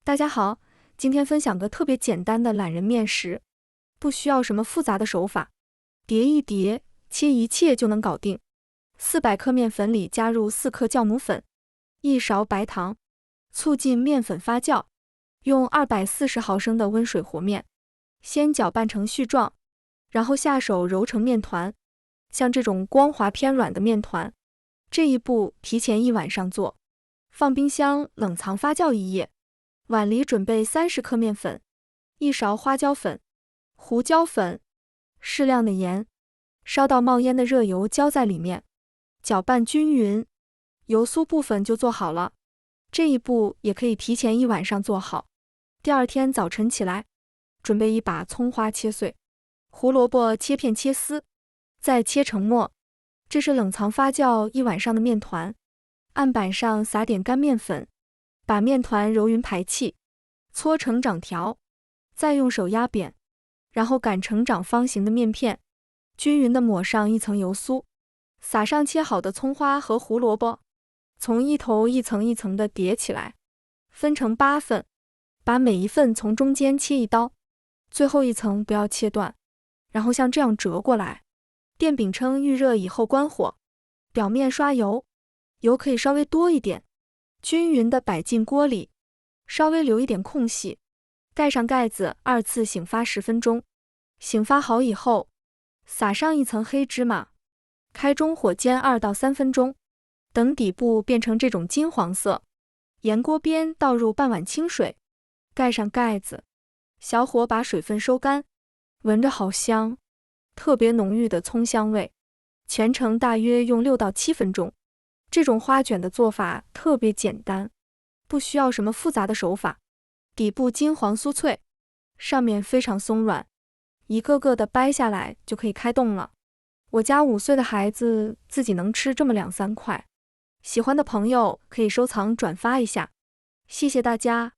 大家好，今天分享个特别简单的懒人面食，不需要什么复杂的手法，叠一叠，切一切就能搞定。400克面粉里加入4克酵母粉，1勺白糖，促进面粉发酵。用240毫升的温水和面，先搅拌成絮状，然后下手揉成面团。像这种光滑偏软的面团，这一步提前1晚上做，放冰箱冷藏发酵1夜。碗里准备30克面粉，1勺花椒粉、胡椒粉，适量的盐，烧到冒烟的热油浇在里面，搅拌均匀，油酥部分就做好了。这一步也可以提前1晚上做好。第二天早晨起来，准备一把葱花切碎，胡萝卜切片切丝，再切成末。这是冷藏发酵1晚上的面团，案板上撒点干面粉，把面团揉匀排气，搓成长条，再用手压扁，然后擀成长方形的面片，均匀地抹上一层油酥，撒上切好的葱花和胡萝卜，从一头一层一层地叠起来，分成8份，把每一份从中间切一刀，最后一层不要切断，然后像这样折过来。电饼铛预热以后关火，表面刷油，油可以稍微多一点，均匀地摆进锅里，稍微留一点空隙，盖上盖子，2次醒发10分钟。醒发好以后，撒上一层黑芝麻，开中火煎2到3分钟，等底部变成这种金黄色，沿锅边倒入半碗清水，盖上盖子，小火把水分收干，闻着好香，特别浓郁的葱香味。全程大约用6到7分钟。这种花卷的做法特别简单，不需要什么复杂的手法，底部金黄酥脆，上面非常松软，一个个的掰下来就可以开动了。我家5岁的孩子自己能吃这么2、3块，喜欢的朋友可以收藏转发一下，谢谢大家。